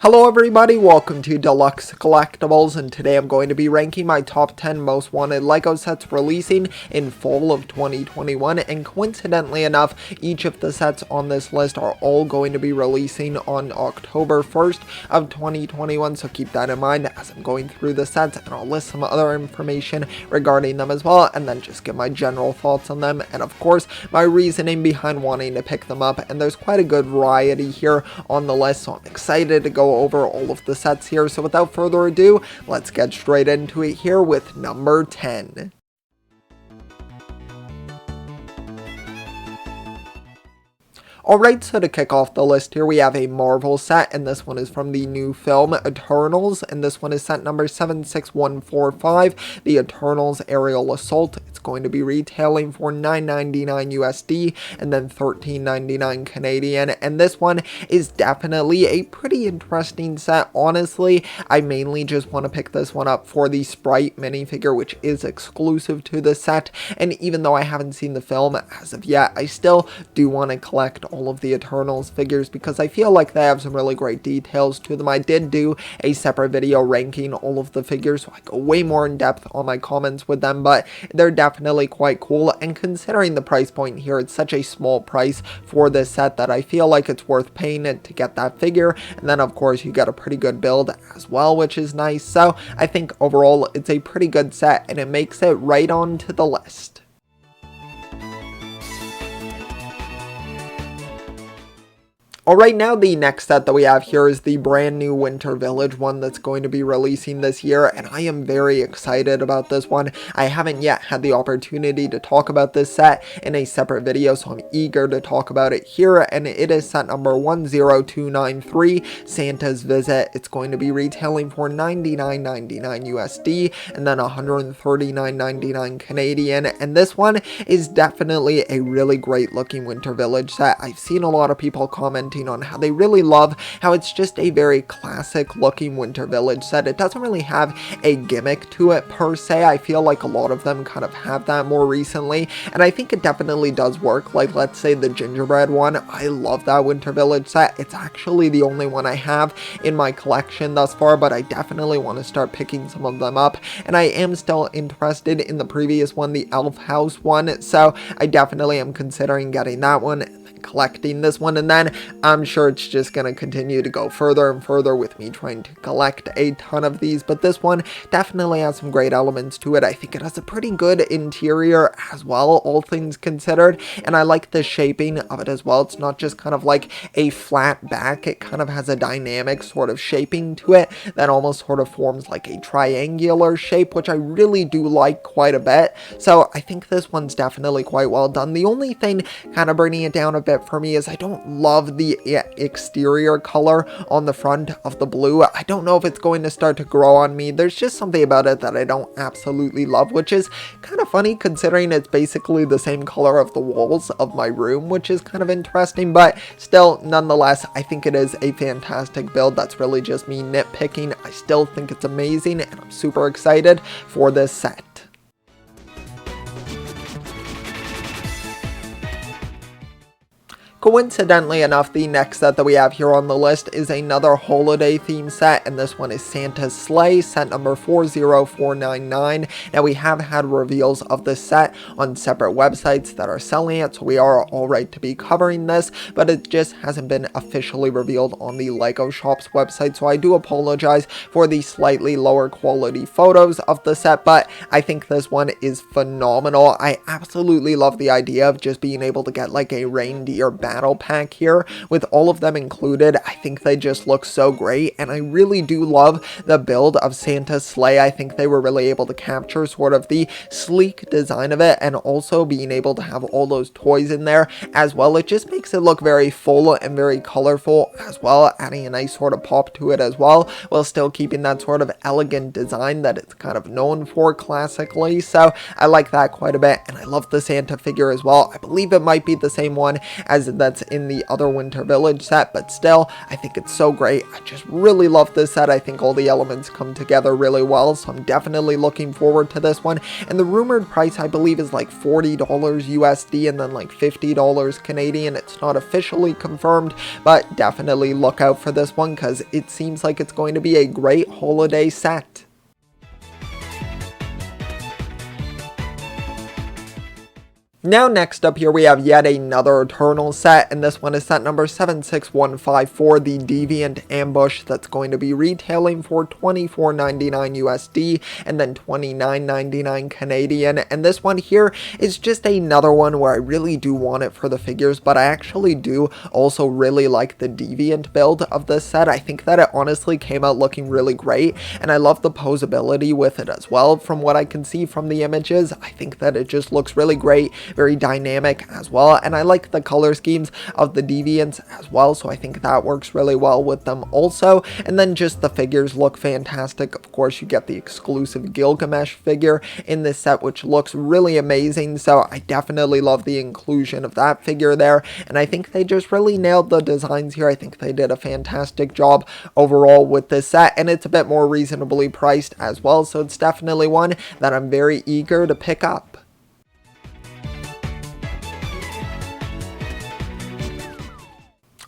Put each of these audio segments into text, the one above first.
Hello everybody, welcome to Deluxe Collectibles, and today I'm going to be ranking my top 10 most wanted LEGO sets releasing in fall of 2021, and coincidentally enough, each of the sets on this list are all going to be releasing on October 1st of 2021, so keep that in mind as I'm going through the sets, and I'll list some other information regarding them as well, and then just give my general thoughts on them, and of course, my reasoning behind wanting to pick them up, and there's quite a good variety here on the list, so I'm excited to go over all of the sets here. So without further ado, let's get straight into it here with number 10. Alright, so to kick off the list here, we have a Marvel set, and this one is from the new film Eternals, and this one is set number 76145, the Eternals Aerial Assault. It's going to be retailing for $9.99 USD and then $13.99 Canadian, and this one is definitely a pretty interesting set. Honestly, I mainly just want to pick this one up for the Sprite minifigure, which is exclusive to the set, and even though I haven't seen the film as of yet, I still do want to collect all of the Eternals figures because I feel like they have some really great details to them. I did do a separate video ranking all of the figures, so I go way more in depth on my comments with them, but they're definitely quite cool, and considering the price point here, it's such a small price for this set that I feel like it's worth paying it to get that figure, and then of course you get a pretty good build as well, which is nice. So I think overall it's a pretty good set, and it makes it right onto the list. Alright, now the next set that we have here is the brand new Winter Village one that's going to be releasing this year, and I am very excited about this one. I haven't yet had the opportunity to talk about this set in a separate video, so I'm eager to talk about it here, and it is set number 10293, Santa's Visit. It's going to be retailing for $99.99 USD and then $139.99 Canadian, and this one is definitely a really great looking Winter Village set. I've seen a lot of people commenting on how they really love how it's just a very classic looking Winter Village set. It doesn't really have a gimmick to it per se. I feel like a lot of them kind of have that more recently, and I think it definitely does work. Like, let's say the gingerbread one, I love that Winter Village set. It's actually the only one I have in my collection thus far, but I definitely want to start picking some of them up, and I am still interested in the previous one, the Elf House one, so I definitely am considering getting that one, collecting this one, and then I'm sure it's just going to continue to go further and further with me trying to collect a ton of these, but this one definitely has some great elements to it. I think it has a pretty good interior as well, all things considered, and I like the shaping of it as well. It's not just kind of like a flat back, it kind of has a dynamic sort of shaping to it that almost sort of forms like a triangular shape, which I really do like quite a bit, so I think this one's definitely quite well done. The only thing kind of bringing it down a bit for me is I don't love the exterior color on the front of the blue. I don't know if it's going to start to grow on me. There's just something about it that I don't absolutely love, which is kind of funny considering it's basically the same color of the walls of my room, which is kind of interesting, but still, nonetheless, I think it is a fantastic build. That's really just me nitpicking. I still think it's amazing, and I'm super excited for this set. Coincidentally enough, the next set that we have here on the list is another holiday theme set, and this one is Santa's Sleigh, set number 40499. Now, we have had reveals of this set on separate websites that are selling it, so we are alright to be covering this, but it just hasn't been officially revealed on the LEGO Shop's website, so I do apologize for the slightly lower quality photos of the set, but I think this one is phenomenal. I absolutely love the idea of just being able to get like a reindeer battle pack here with all of them included. I think they just look so great, and I really do love the build of Santa's Sleigh. I think they were really able to capture sort of the sleek design of it, and also being able to have all those toys in there as well. It just makes it look very full and very colorful as well, adding a nice sort of pop to it as well, while still keeping that sort of elegant design that it's kind of known for classically. So I like that quite a bit, and I love the Santa figure as well. I believe it might be the same one as that's in the other Winter Village set, but still, I think it's so great. I just really love this set. I think all the elements come together really well, so I'm definitely looking forward to this one. And the rumored price, I believe, is like $40 USD and then like $50 Canadian. It's not officially confirmed, but definitely look out for this one because it seems like it's going to be a great holiday set. Now next up here we have yet another Eternal set, and this one is set number 76154, the Deviant Ambush, that's going to be retailing for $24.99 USD and then $29.99 Canadian. And this one here is just another one where I really do want it for the figures, but I actually do also really like the Deviant build of this set. I think that it honestly came out looking really great, and I love the posability with it as well. From what I can see from the images, I think that it just looks really great, very dynamic as well, and I like the color schemes of the Deviants as well, so I think that works really well with them also. And then just the figures look fantastic. Of course, you get the exclusive Gilgamesh figure in this set, which looks really amazing, so I definitely love the inclusion of that figure there, and I think they just really nailed the designs here. I think they did a fantastic job overall with this set, and it's a bit more reasonably priced as well, so it's definitely one that I'm very eager to pick up.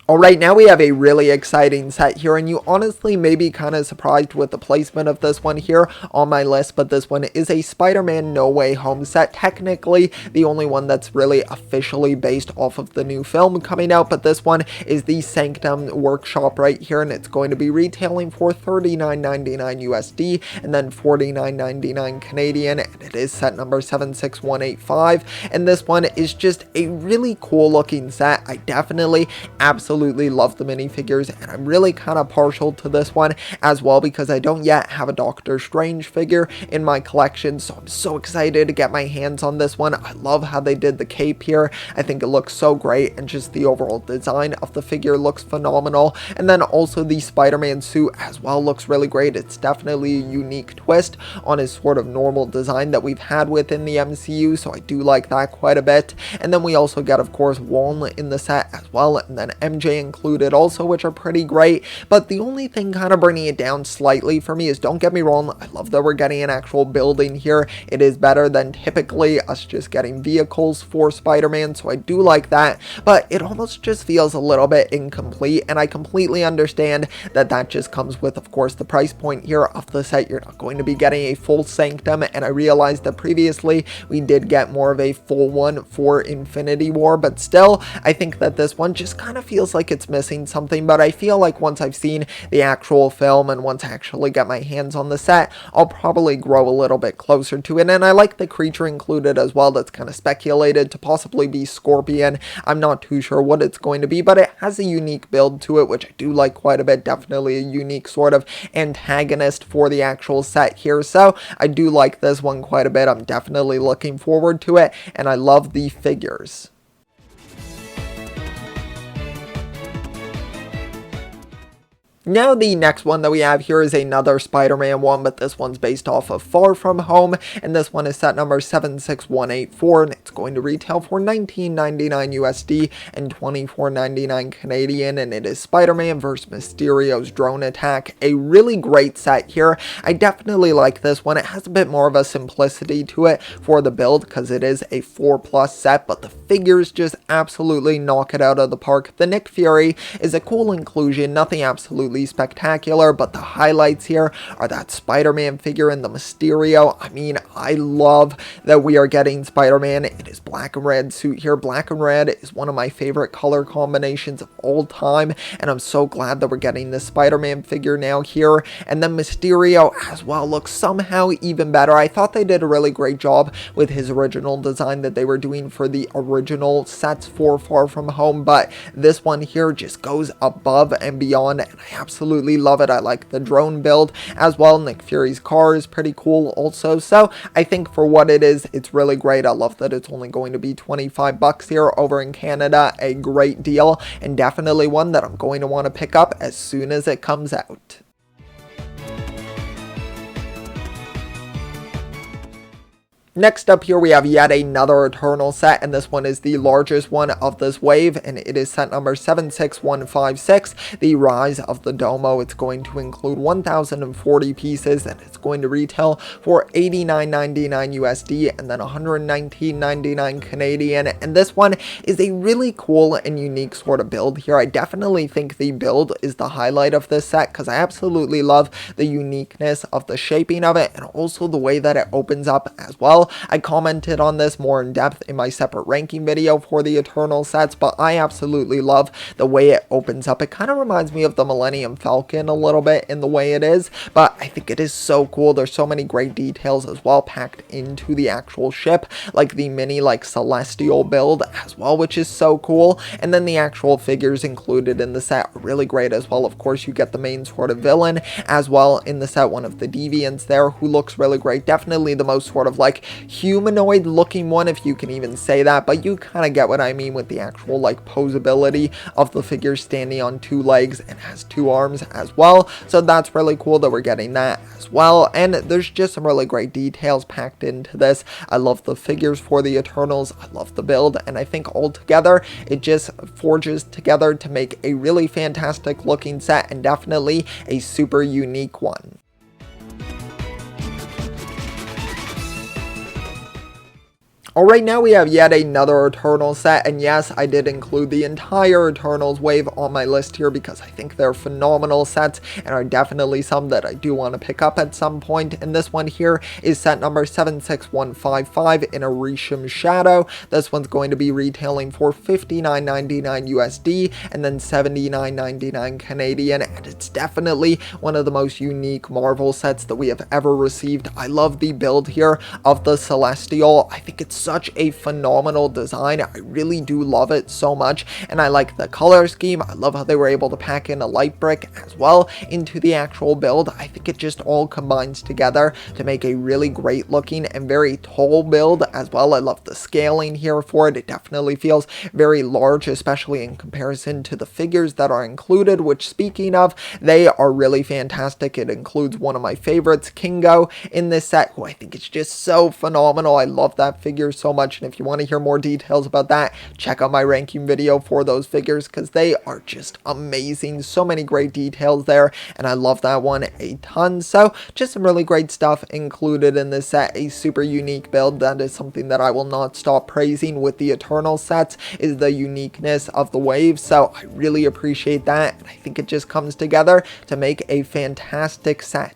Alright, now we have a really exciting set here, and you honestly may be kind of surprised with the placement of this one here on my list, but this one is a Spider-Man No Way Home set, technically the only one that's really officially based off of the new film coming out, but this one is the Sanctum Workshop right here, and it's going to be retailing for $39.99 USD and then $49.99 Canadian, and it is set number 76185, and this one is just a really cool looking set. I definitely absolutely love the minifigures, and I'm really kind of partial to this one as well because I don't yet have a Doctor Strange figure in my collection, so I'm so excited to get my hands on this one. I love how they did the cape here. I think it looks so great, and just the overall design of the figure looks phenomenal, and then also the Spider-Man suit as well looks really great. It's definitely a unique twist on his sort of normal design that we've had within the MCU, so I do like that quite a bit. And then we also get, of course, Walnut in the set as well, and then MJ included also, which are pretty great. But the only thing kind of bringing it down slightly for me is, don't get me wrong, I love that we're getting an actual building here. It is better than typically us just getting vehicles for Spider-Man, so I do like that, but it almost just feels a little bit incomplete, and I completely understand that that just comes with, of course, the price point here of the set. You're not going to be getting a full Sanctum, and I realized that previously we did get more of a full one for Infinity War, but still, I think that this one just kind of feels like it's missing something. But I feel like once I've seen the actual film and once I actually get my hands on the set, I'll probably grow a little bit closer to it. And I like the creature included as well. That's kind of speculated to possibly be Scorpion. I'm not too sure what it's going to be, but it has a unique build to it, which I do like quite a bit. Definitely a unique sort of antagonist for the actual set here, so I do like this one quite a bit. I'm definitely looking forward to it, and I love the figures. Now the next one that we have here is another Spider-Man one, but this one's based off of Far From Home, and this one is set number 76184, and it's going to retail for $19.99 USD and $24.99 Canadian, and it is Spider-Man vs. Mysterio's Drone Attack. A really great set here. I definitely like this one. It has a bit more of a simplicity to it for the build because it is a 4+ set, but the figures just absolutely knock it out of the park. The Nick Fury is a cool inclusion, nothing absolutely spectacular, but the highlights here are that Spider-Man figure and the Mysterio. I mean, I love that we are getting Spider-Man in his black and red suit here. Black and red is one of my favorite color combinations of all time, and I'm so glad that we're getting this Spider-Man figure now here. And then Mysterio as well looks somehow even better. I thought they did a really great job with his original design that they were doing for the original sets for Far From Home, but this one here just goes above and beyond, and I absolutely love it. I like the drone build as well. Nick Fury's car is pretty cool also, so I think for what it is, it's really great. I love that it's only going to be $25 here over in Canada. A great deal, and definitely one that I'm going to want to pick up as soon as it comes out. Next up here we have yet another Eternal set, and this one is the largest one of this wave, and it is set number 76156, the Rise of the Domo. It's going to include 1040 pieces, and it's going to retail for $89.99 USD and then $119.99 Canadian. And this one is a really cool and unique sort of build here. I definitely think the build is the highlight of this set because I absolutely love the uniqueness of the shaping of it and also the way that it opens up as well. I commented on this more in depth in my separate ranking video for the Eternal sets, but I absolutely love the way it opens up. It kind of reminds me of the Millennium Falcon a little bit in the way it is, but I think it is so cool. There's so many great details as well packed into the actual ship, like the mini celestial build as well, which is so cool. And then the actual figures included in the set are really great as well. Of course, you get the main sort of villain as well in the set, one of the deviants there who looks really great. Definitely the most sort of humanoid looking one, if you can even say that, but you kind of get what I mean with the actual posability of the figure standing on two legs and has two arms as well. So that's really cool that we're getting that as well. And there's just some really great details packed into this. I love the figures for the Eternals, I love the build, and I think altogether it just forges together to make a really fantastic looking set and definitely a super unique one. Alright, now we have yet another Eternal set, and yes, I did include the entire Eternals wave on my list here because I think they're phenomenal sets and are definitely some that I do want to pick up at some point. And this one here is set number 76155 in Arishem Shadow. This one's going to be retailing for $59.99 USD and then $79.99 Canadian, and it's definitely one of the most unique Marvel sets that we have ever received. I love the build here of the Celestial. I think it's such a phenomenal design. I really do love it so much, and I like the color scheme. I love how they were able to pack in a light brick as well into the actual build. I think it just all combines together to make a really great looking and very tall build as well. I love the scaling here for it. It definitely feels very large, especially in comparison to the figures that are included, which, speaking of, they are really fantastic. It includes one of my favorites, Kingo, in this set, who I think is just so phenomenal. I love that figure so much, and if you want to hear more details about that, check out my ranking video for those figures because they are just amazing. So many great details there, and I love that one a ton. So just some really great stuff included in this set. A super unique build. That is something that I will not stop praising with the Eternal sets, is the uniqueness of the wave. So I really appreciate that, and I think it just comes together to make a fantastic set.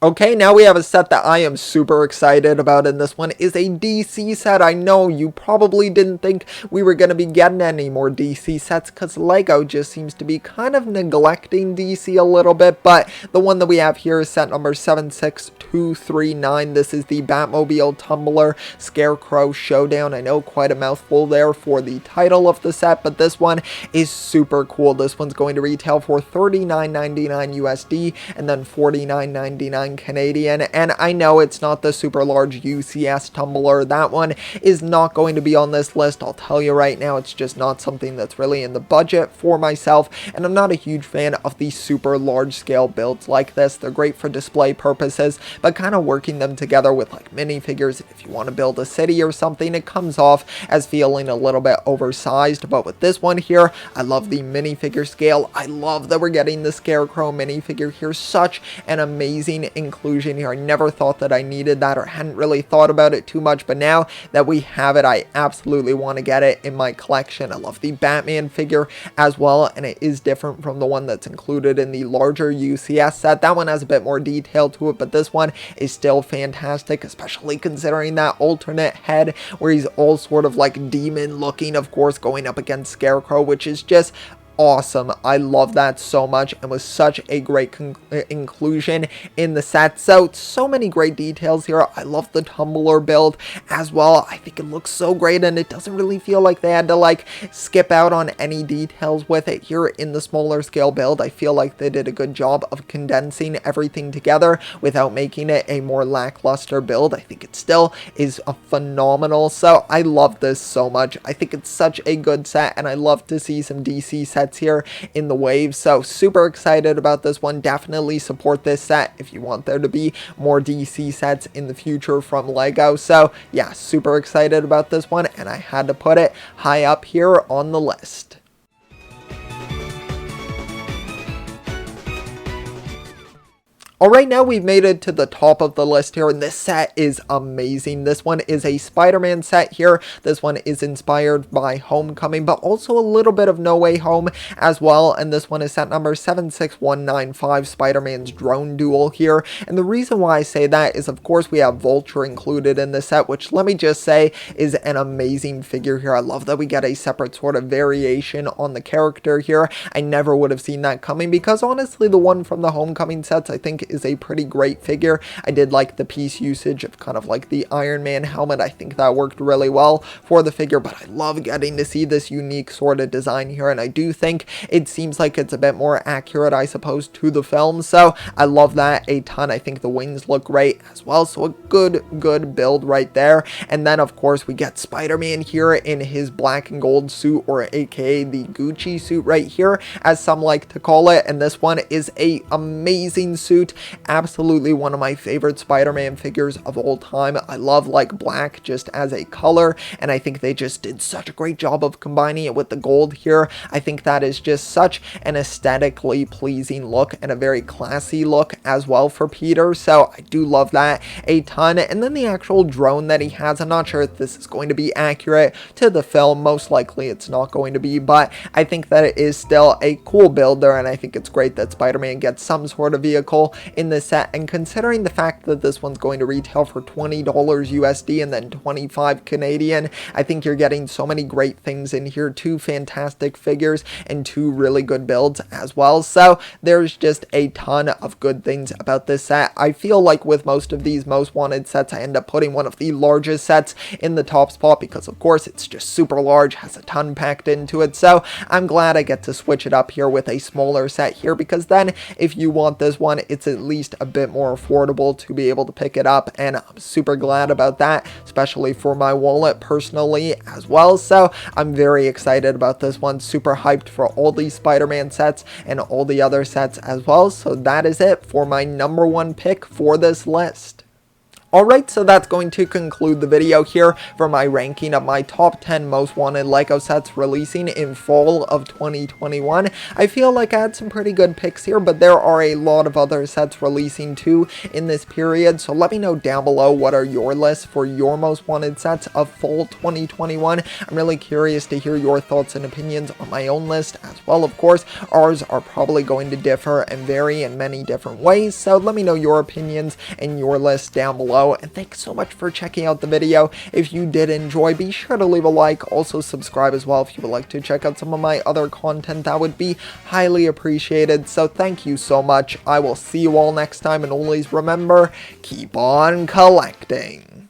Okay, now we have a set that I am super excited about, and this one is a DC set. I know you probably didn't think we were going to be getting any more DC sets because LEGO just seems to be kind of neglecting DC a little bit, but the one that we have here is set number 76239. This is the Batmobile Tumbler Scarecrow Showdown. I know, quite a mouthful there for the title of the set, but this one is super cool. This one's going to retail for $39.99 USD and then $49.99 Canadian, and I know it's not the super large UCS tumbler. That one is not going to be on this list. I'll tell you right now, it's just not something that's really in the budget for myself, and I'm not a huge fan of the super large scale builds like this. They're great for display purposes, but kind of working them together with minifigures, if you want to build a city or something, it comes off as feeling a little bit oversized. But with this one here, I love the minifigure scale. I love that we're getting the Scarecrow minifigure here. Such an amazing inclusion here. I never thought that I needed that or hadn't really thought about it too much, but now that we have it, I absolutely want to get it in my collection. I love the Batman figure as well, and it is different from the one that's included in the larger UCS set. That one has a bit more detail to it, but this one is still fantastic, especially considering that alternate head where he's all sort of demon looking, of course, going up against Scarecrow, which is just awesome. I love that so much and was such a great inclusion in the set. So many great details here. I love the tumbler build as well. I think it looks so great, and it doesn't really feel like they had to skip out on any details with it here in the smaller scale build. I feel like they did a good job of condensing everything together without making it a more lackluster build. I think it still is a phenomenal. So I love this so much. I think it's such a good set, and I love to see some DC sets sets here in the wave. So super excited about this one. Definitely support this set if you want there to be more DC sets in the future from LEGO. So yeah, super excited about this one, and I had to put it high up here on the list. Alright, now we've made it to the top of the list here, and this set is amazing. This one is a Spider-Man set here. This one is inspired by Homecoming, but also a little bit of No Way Home as well, and this one is set number 76195, Spider-Man's Drone Duel here. And the reason why I say that is, of course, we have Vulture included in this set, which, let me just say, is an amazing figure here. I love that we get a separate sort of variation on the character here. I never would have seen that coming, because honestly, the one from the Homecoming sets, I think, is a pretty great figure. I did like the piece usage of kind of like the Iron Man helmet. I think that worked really well for the figure, but I love getting to see this unique sort of design here, and I do think it seems like it's a bit more accurate, I suppose, to the film, so I love that a ton. I think the wings look great as well, so a good build right there. And then, of course, we get Spider-Man here in his black and gold suit, or aka the Gucci suit right here, as some like to call it, and this one is a amazing suit. Absolutely one of my favorite Spider-Man figures of all time. I love like black just as a color, and I think they just did such a great job of combining it with the gold here. I think that is just such an aesthetically pleasing look and a very classy look as well for Peter, so I do love that a ton. And then the actual drone that he has, I'm not sure if this is going to be accurate to the film. Most likely it's not going to be, but I think that it is still a cool build there, and I think it's great that Spider-Man gets some sort of vehicle in this set. And considering the fact that this one's going to retail for $20 USD and then 25 Canadian, I think you're getting so many great things in here. Two fantastic figures and two really good builds as well, so there's just a ton of good things about this set. I feel like with most of these most wanted sets, I end up putting one of the largest sets in the top spot because, of course, it's just super large, has a ton packed into it, so I'm glad I get to switch it up here with a smaller set here, because then if you want this one, it's at least a bit more affordable to be able to pick it up, and I'm super glad about that, especially for my wallet personally as well. So I'm very excited about this one, super hyped for all these Spider-Man sets and all the other sets as well. So that is it for my number one pick for this list. Alright, so that's going to conclude the video here for my ranking of my top 10 most wanted LEGO sets releasing in fall of 2021. I feel like I had some pretty good picks here, but there are a lot of other sets releasing too in this period, so let me know down below what are your lists for your most wanted sets of fall 2021. I'm really curious to hear your thoughts and opinions on my own list as well. Of course, ours are probably going to differ and vary in many different ways, so let me know your opinions and your list down below. And thanks so much for checking out the video. If you did enjoy, be sure to leave a like, also subscribe as well if you would like to check out some of my other content. That would be highly appreciated, so thank you so much. I will see you all next time, and always remember, keep on collecting.